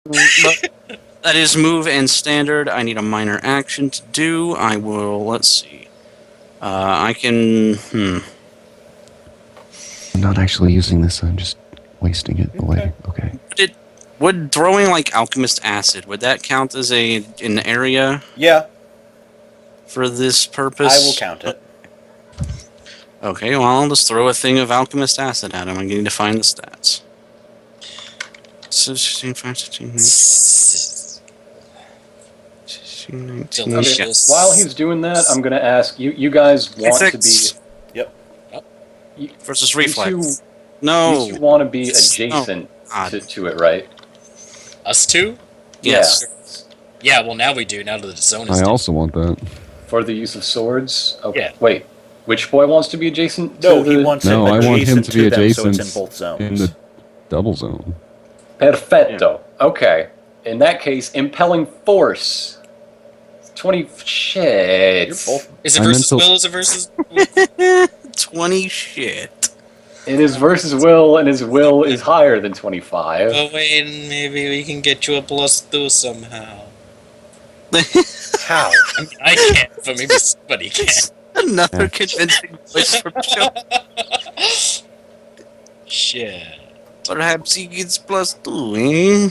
But that is move and standard. I need a minor action to do. I will. Let's see. I can. I'm not actually using this. I'm just wasting it away. Okay. Would throwing like alchemist acid would that count as an area? Yeah. For this purpose, I will count it. Okay, well, I'll just throw a thing of alchemist acid at him. I need to find the stats. So 16, 15, 19, Okay, while he's doing that, I'm going to ask, you guys want to be... Yep. Versus reflex. No. You want to be adjacent to it, right? Us two? Yes. Yeah, well, now we do. Now that the zone is I also want that. For the use of swords? Okay. Yeah. Wait, which boy wants to be adjacent to No, he wants No, I want him to be them, adjacent so it's in both zones. in the double zone. Perfetto. Yeah. Okay. In that case, impelling force. 20... Shit. Is it versus will? Is it versus... 20 shit. It is versus will, and his will is higher than 25. Oh, wait, maybe we can get you a +2 somehow. How? I mean, I can't, but maybe somebody can. Another convincing voice from Joe. Shit. Perhaps he gets +2, eh?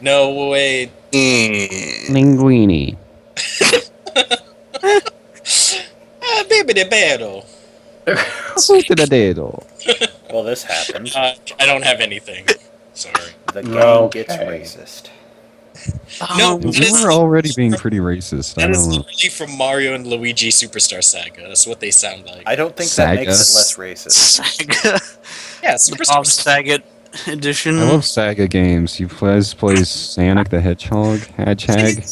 No, wait. Linguini. Baby de pero. Well, this happened. I don't have anything. Sorry. The game gets racist. No, we're already being pretty racist. That is literally from Mario and Luigi Superstar Saga. That's what they sound like. I don't think that makes it less racist. Saga. Yeah, Superstar Saga edition. I love Saga games. You guys play Sonic the Hedgehog? Hedgehog?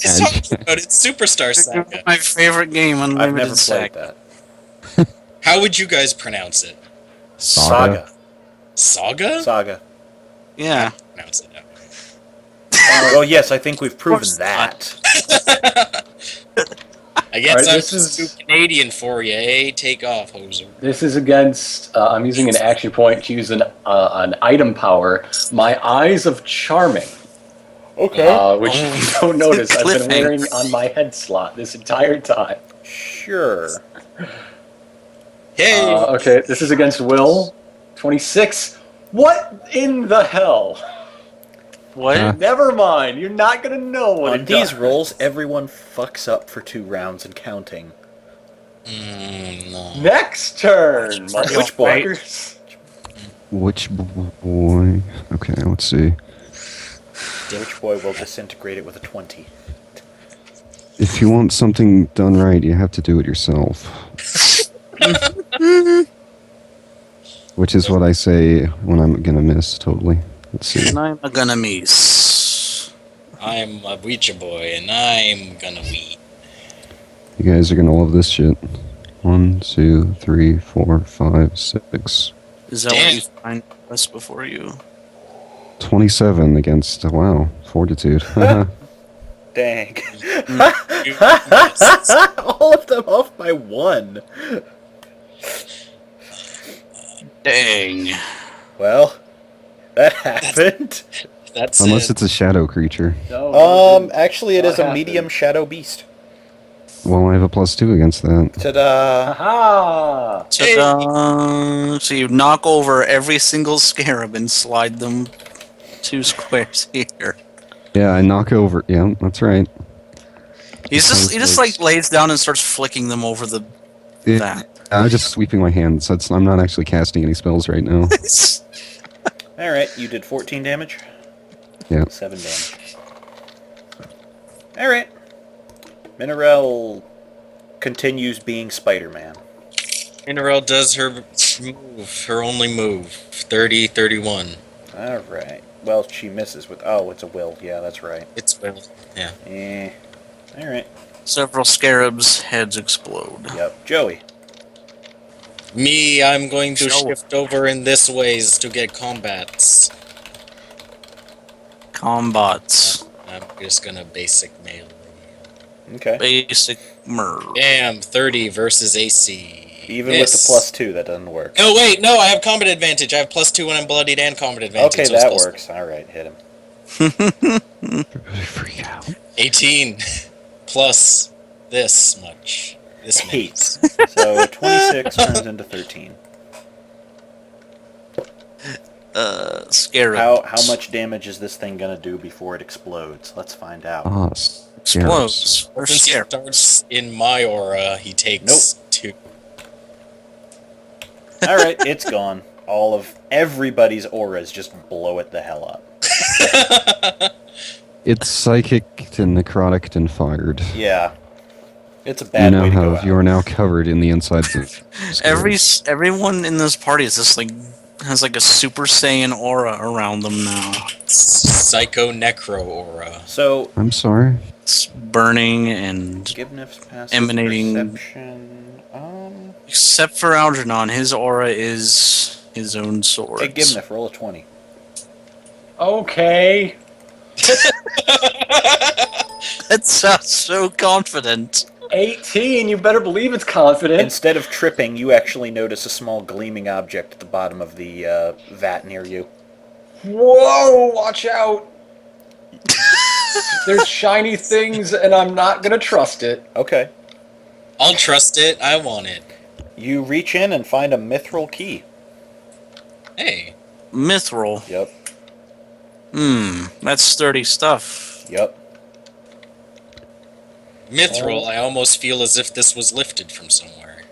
But it's Superstar Saga. My favorite game, Unlimited I've never played Saga. that. How would you guys pronounce it? Saga. Saga? Saga. Yeah. Pronounce it that way. Well, yes, I think we've proven that. I guess right, I'm too Canadian for you, eh? Take off, hoser. This is against... I'm using an action point to use an item power. My Eyes of Charming. Okay. Which if you don't notice, I've been wearing on my head slot this entire time. Sure. Hey! Okay, this is against Will. 26. What in the hell? What? Never mind. You're not gonna know what On it these does. rolls, everyone fucks up for 2 rounds and counting. No. Next turn. Which boy? Which boy? Okay, let's see. Which boy will disintegrate it with a 20? If you want something done right, you have to do it yourself. Which is what I say when I'm gonna miss, totally. Let's see. And I'm gonna miss. I'm a Ouija boy, and I'm gonna weed. You guys are gonna love this shit. 1, 2, 3, 4, 5, 6. Is that what you find us before you? 27 against, wow, Fortitude. Dang. All of them off by 1. Dang. Well, that happened. That's Unless it's a shadow creature. No, actually it is a medium shadow beast. Well, I have a +2 against that. Ta-da! Aha! Ta-da! So you knock over every single scarab and slide them 2 squares here. Yeah, I knock over. Yeah, that's right. He just like lays down and starts flicking them over the that. I'm just sweeping my hands. I'm not actually casting any spells right now. Alright, you did 14 damage? Yeah. 7 damage. Alright. Minerelle continues being Spider-Man. Minerelle does her move, her only move. 30, 31. Alright. Well, she misses with... Oh, it's a will. Yeah, that's right. It's will. Yeah. Alright. Several scarabs' heads explode. Yep. Joey. Me, I'm going to shift over in this ways to get combats. Combats. I'm just gonna basic melee. Okay. Basic murder. Damn, 30 versus AC. Even with the +2, that doesn't work. No, wait, no, I have combat advantage. I have +2 when I'm bloodied and combat advantage. Okay, so that works. Alright, hit him. Everybody freak out. 18 plus this much. This many. 8. So 26 turns into 13. Scarab. How much damage is this thing gonna do before it explodes? Let's find out. Ah, Explodes. Or Since he scarab. starts in my aura, he takes 2. Alright, it's gone. All of everybody's auras just blow it the hell up. It's psychic and necrotic and fired. Yeah. It's a You bad now way to go have you are out. now covered in the insides of Everyone in this party is just like has like a Super Saiyan aura around them now. Psycho Necro aura. So, I'm sorry. It's burning and forgiveness, passive Emanating- perception. except for Algernon, his aura is his own sword. Hey, Gibnif, roll a 20. Okay. That sounds so confident. 18. You better believe it's confident. Instead of tripping, you actually notice a small gleaming object at the bottom of the vat near you. Whoa! Watch out. There's shiny things, and I'm not gonna trust it. Okay. I'll trust it. I want it. You reach in and find a mithril key. Hey. Mithril. Yep. That's sturdy stuff. Yep. Mithril, I almost feel as if this was lifted from somewhere.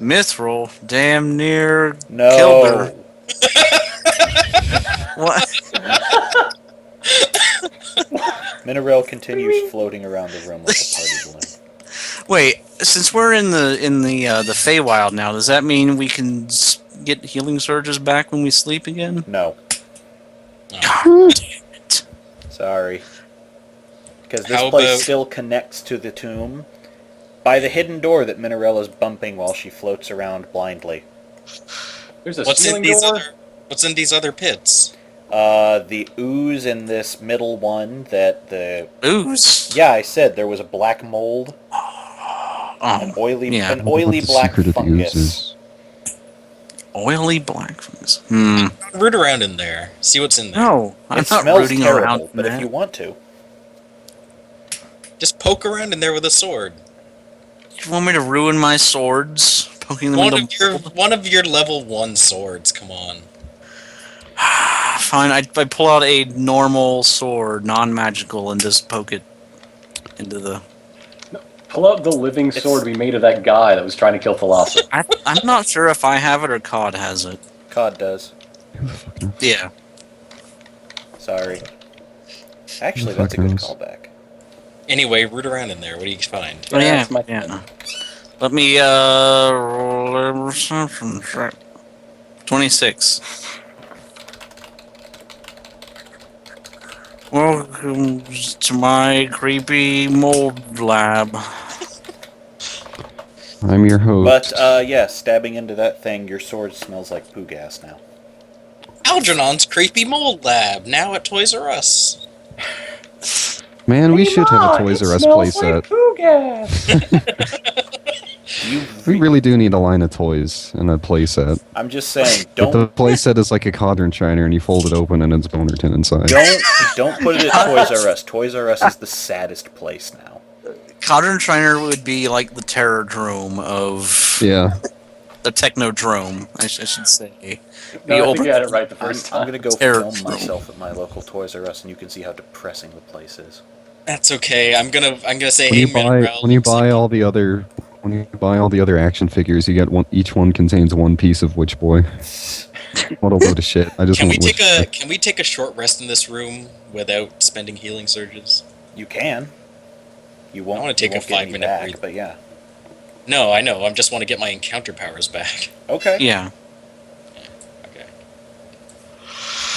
Mithril damn near No. killed her. What? Mineral continues floating around the room like a party balloon. Wait, since we're in the Feywild now, does that mean we can get healing surges back when we sleep again? No. God damn it. Sorry. Because this How place about- still connects to the tomb by the hidden door that Minerella's bumping while she floats around blindly. There's a What's in ceiling these door. What's in these other pits? The ooze in this middle one that the... Ooze. Yeah, I said there was a black mold, an oily, yeah. an oily What the black secret of the fungus. oozes? Oily black fungus. Root around in there. See what's in there. No, I'm It not smells rooting terrible, around. but in if that. you want to. Just poke around in there with a sword. You want me to ruin my swords? Poking them in the One of your level 1 swords, come on. Fine, I pull out a normal sword, non-magical, and just poke it into the... Pull out the living sword we made of that guy that was trying to kill Philosopher. I'm not sure if I have it or COD has it. COD does. Who the fuck knows? Yeah. Sorry. Actually, Who the that's a fuck good knows? callback. Anyway, root around in there. What do you find? Oh, yeah, that's my yeah. Let me, roll 26. Welcome to my creepy mold lab. I'm your host. But, yeah, stabbing into that thing, your sword smells like poo gas now. Algernon's Creepy Mold Lab, now at Toys R Us. Man, we Hey, should have Ma, a Toys it R Us smells playset. like poo gas. We really do need a line of toys and a playset. I'm just saying, But the don't playset is like a cauldron shiner, and you fold it open, and it's Bonerton inside. don't put it at Toys R Us. Toys R Us is the saddest place now. Cauldron Shriner would be like the terror drome of... Yeah. The technodrome, I should say. No, I think you had it right the I'm, first I'm time. gonna go Terror. film myself at my local Toys R Us, and you can see how depressing the place is. That's okay. I'm gonna say, When hey, you buy Mineral, when you looks like- buy all the other action figures, you get one. Each one contains one piece of Witch Boy. What a load of shit! I just Can we want Witch can we take a short rest in this room without spending healing surges? You can. You won't. I wanna take you a won't get any 5-minute back, breather. but yeah. No, I know. I just want to get my encounter powers back. Okay. Yeah. Okay.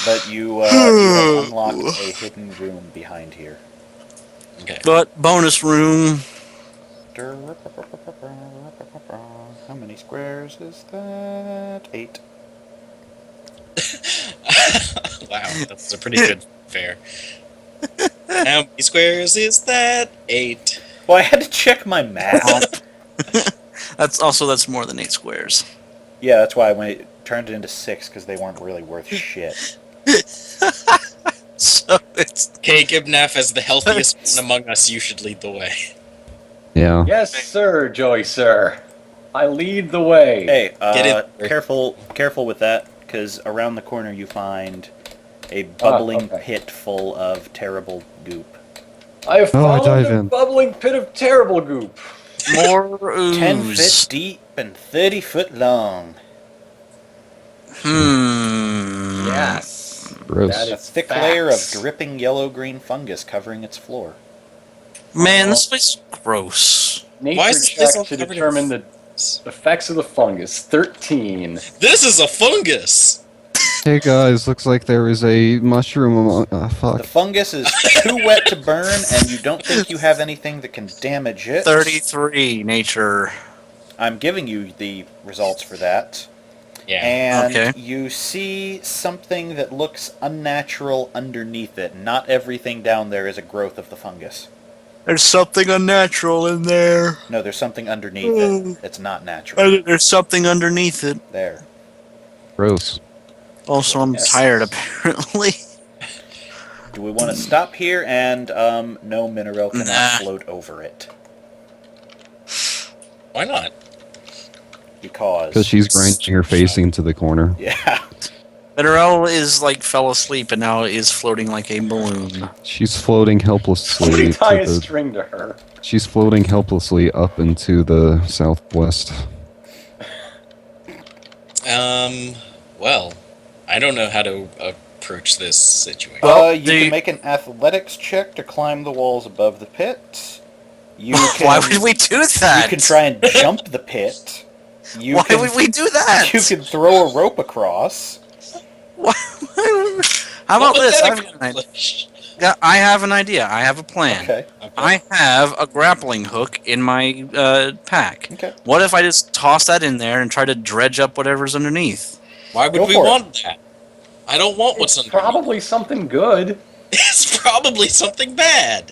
But you have unlocked a hidden room behind here. Okay. But bonus room. How many squares is that? 8. Wow, that's a pretty good fair. How many squares is that? 8. Well, I had to check my math. That's more than 8 squares. Yeah, that's why I turned it into 6, because they weren't really worth shit. it's Okay, Gibnaf, as the healthiest one among us, you should lead the way. Yeah. Yes, sir, Joey, sir. I lead the way. Hey, Get in. careful with that, because around the corner you find a bubbling okay. pit full of terrible goop. I have Oh, I found dive a in. bubbling pit of terrible goop. more ooze. 10 feet deep and 30 foot long. Yes. Gross. That A is thick facts. layer of dripping yellow-green fungus covering its floor. Man, this place is gross. Nature Why is this place check all to covered in determine the effects of the fungus. 13. This is a fungus! Hey guys, looks like there is a mushroom among. Fuck. The fungus is too wet to burn, and you don't think you have anything that can damage it. 33 nature. I'm giving you the results for that. Yeah. And Okay. you see something that looks unnatural underneath it. Not everything down there is a growth of the fungus. There's something unnatural in there. No, there's something underneath it. It's not natural. There's something underneath it. There. Gross. Also, I'm Yes. tired, apparently. Do we want to stop here? And, no, Mineral cannot Nah. float over it. Why not? Because she's grinding her face into the corner. Yeah. Mineral is fell asleep and now is floating like a balloon. She's floating Somebody helplessly. tie a To the, string to her. she's floating helplessly up into the southwest. Well, I don't know how to approach this situation. Well, You can make an athletics check to climb the walls above the pit. You can, Why would we do that? You can try and jump the pit. You Why can, would we do that? You can throw a rope across. Why- How about What would this? that I have an idea. accomplish? Yeah, I have an idea. I have a plan. Okay. I have a grappling hook in my pack. Okay. What if I just toss that in there and try to dredge up whatever's underneath? Why would Go we for it. want that? I don't want what's It's under. probably something good. It's probably something bad.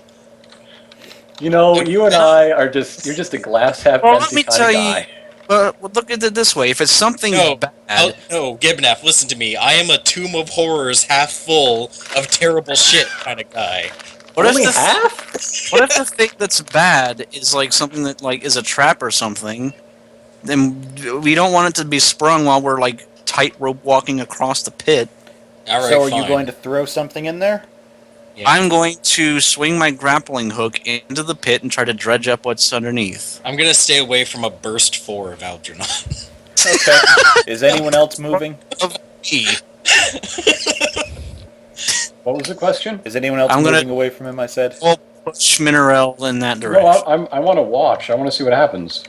You know, you and I are you're just a glass half Well, empty let me kind tell of you- guy. But look at it this way: if it's something No, bad, No, Gibnaf, listen to me. I am a tomb of horrors half full of terrible shit kind of guy. what if Only the half? what if the thing that's bad is something that is a trap or something? Then we don't want it to be sprung while we're tightrope walking across the pit. All right, So are fine. you going to throw something in there? Yeah. I'm going to swing my grappling hook into the pit and try to dredge up what's underneath. I'm gonna stay away from a burst 4 of Algernon. Okay. Is anyone else moving? E. What was the question? Is anyone else I'm gonna- moving away from him, I said? We'll push Mineral in that No, direction. I want to watch. I want to see what happens.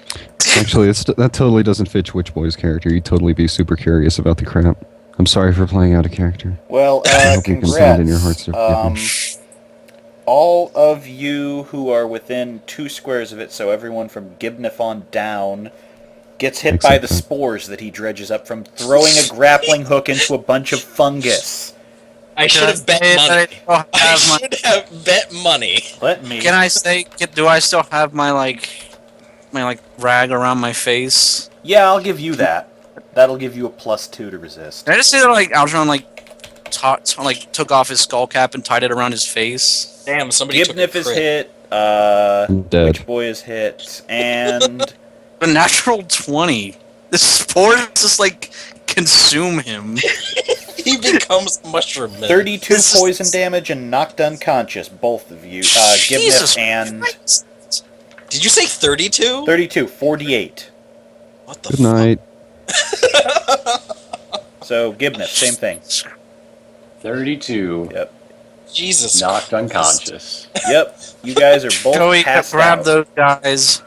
Actually, that totally doesn't fit Witch Boy's character. You'd totally be super curious about the crap. I'm sorry for playing out of character. Well, I hope you can find in your hearts congrats. to All of you who are within 2 squares of it, so everyone from Gibnaf on down, gets hit by the Except for- spores that he dredges up from throwing a grappling hook into a bunch of fungus. I should have bet Can I money. still I have my- should have bet money. Let me. Can I say? Do I still have my my rag around my face? Yeah, I'll give you that. That'll give you a +2 to resist. Did I just say that Algernon took off his skull cap and tied it around his face? Damn, somebody took a Gibnif is crit. hit. Dead. Witch Boy is hit, and The natural 20. The spores just consume him. He becomes mushroom man. 32 This is- poison damage and knocked unconscious, both of you. Jesus Gibnif and Christ. Did you say 32? 32, 48. What the Good night. So Gibnif, same thing. 32. Yep. fuck? Jesus Knocked Christ. unconscious. Yep. You guys are both Joey, passed grab out. those guys.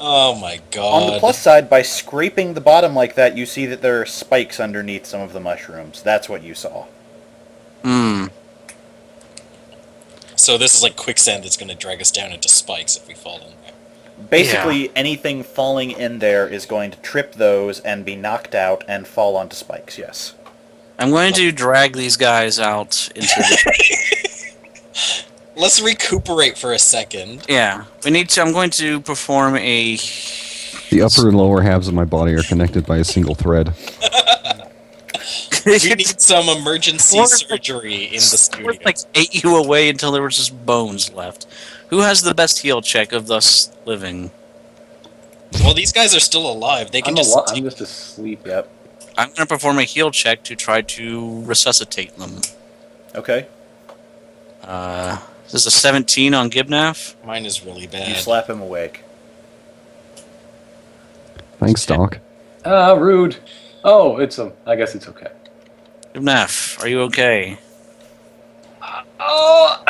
Oh my god. On the plus side, by scraping the bottom like that, you see that there are spikes underneath some of the mushrooms. That's what you saw. Hmm. So this is like quicksand that's going to drag us down into spikes if we fall in there. Basically, anything falling in there is going to trip those and be knocked out and fall onto spikes, yes. I'm going to drag these guys out into the... Let's recuperate for a second. Yeah. I'm going to perform a... The upper and lower halves of my body are connected by a single thread. We need some emergency Spores, like- surgery in the Spores, studio. like ate you away until there was just bones left. Who has the best heal check of us living? Well, these guys are still alive. They can just. I'm just asleep. Yep. I'm going to perform a heal check to try to resuscitate them. Okay. This is a 17 on Gibnaf. Mine is really You bad. slap him awake. Thanks, Doc. Rude. Oh, I guess it's okay. Gibnaf, are you okay? Oh,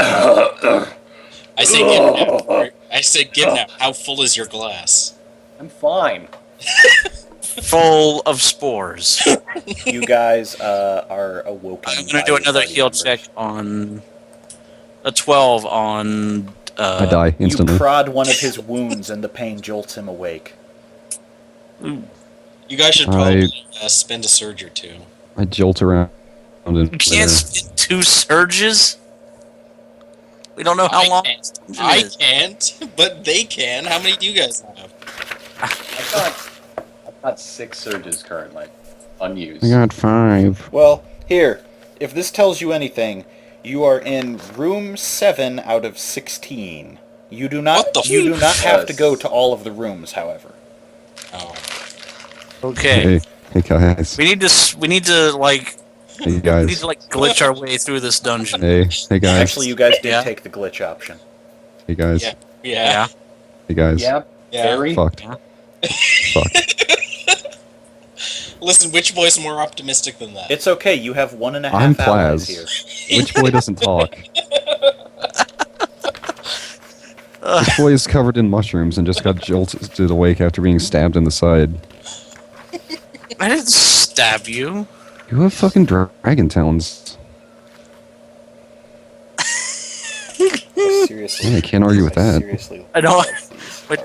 I say Gibnap. I say Gibnap. How full is your glass? I'm fine. Full of spores. You guys are awoken. I'm going by to do your another party heal members. check on a 12 on. I die You instantly. prod one of his wounds, and the pain jolts him awake. You guys should probably spend a surge or two. I jolt around in You can't spin 2 surges. We don't know how long. I can't, but they can. How many do you guys have? I've got 6 surges currently, unused. I got 5. Well, here, if this tells you anything, you are in room 7 out of 16. You do not. What the You do not have to Yes. go to all of the rooms, however. Oh. Okay. Hey guys. We need to like Hey guys. glitch our way through this dungeon. Hey guys. Actually, you guys did Yeah. take the glitch option. Hey guys. Yeah. Yeah. Hey guys. Yeah, Yeah. very. Fucked. Fucked. Listen, which boy's more optimistic than that? It's okay. You have 1.5 I'm allies Plaz. here. Which boy doesn't talk? Which boy is covered in mushrooms and just got jolted awake after being stabbed in the side? I didn't stab you. You have fucking dragon talons. Seriously. Yeah, I can't argue with that. Seriously. I don't- love these but-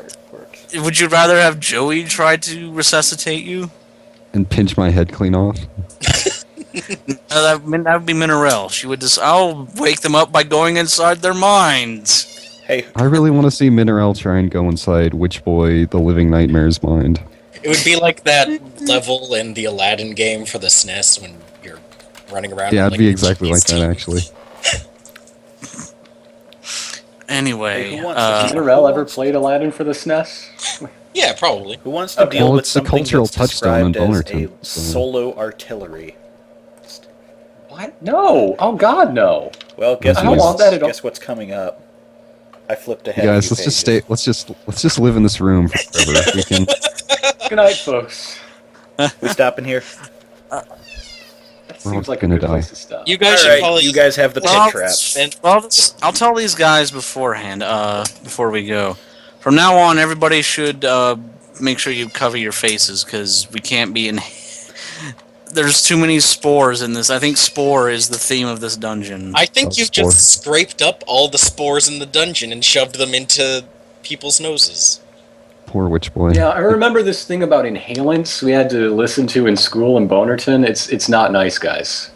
artworks. Would you rather have Joey try to resuscitate you? And pinch my head clean off. That would be Minerelle. She would just. I'll wake them up by going inside their minds. Hey, I really want to see Minerelle try and go inside Witch Boy, the Living Nightmare's mind. It would be like that level in the Aladdin game for the SNES when you're running around. Yeah, with, it'd be like, exactly like that, teeth. actually. Anyway, Hey, who wants Has to- Minerelle ever played Aladdin for the SNES? Yeah, probably. who wants to deal Well, with it's the something cultural that's touchstone in described as Bonerton, a so- solo artillery? What? No! Oh God, no! Well, guess I don't what's, want that at all. guess what's coming up. I flipped ahead. You a guys, few let's just pages. stay. Let's just live in this room forever. We can. Good night, folks. We stopping here? That We're seems all like a gonna good die. place to stop. You guys All should right, probably. you guys have the Well, pit traps. I'll tell these guys beforehand. Before we go, from now on, everybody should make sure you cover your faces because we can't be in. There's too many spores in this. I think spore is the theme of this dungeon. I think Oh, you've spore. just scraped up all the spores in the dungeon and shoved them into people's noses. Poor Witch Boy. Yeah, I remember this thing about inhalants we had to listen to in school in Bonerton. It's not nice, guys.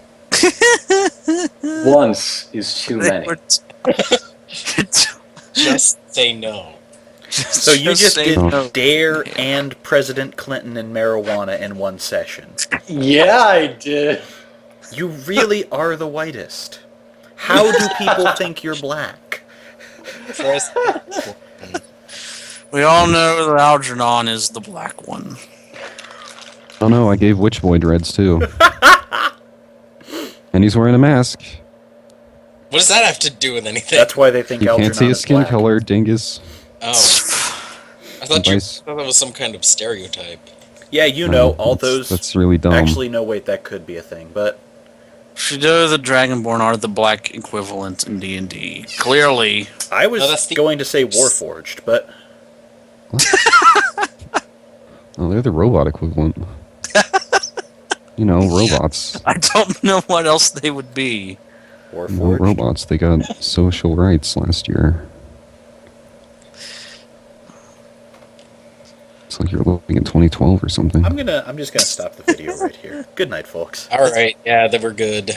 Once is too many. Just say no. So you just say did no. Dare and President Clinton and marijuana in one session. Yeah, I did. You really are the whitest. How do people think you're black? First- We all know that Algernon is the black one. Oh no, I gave Witch Boy dreads too. And he's wearing a mask. What does that have to do with anything? That's why they think You can't see Algernon his is skin black. color, dingus. Oh. I thought Advice. that was some kind of stereotype. Yeah, you know, all That's- those... That's really dumb. Actually, no, wait, that could be a thing, but... Shido the Dragonborn are the black equivalent in D&D. Clearly. I was No, that's the- going to say Warforged, but... Oh, they're the robot equivalent. You know, robots. I don't know what else they would be. No Warforged. robots. They got social rights last year. It's like you're living in 2012 or something. I'm just gonna stop the video right here. Good night, folks. Alright, yeah, they were good.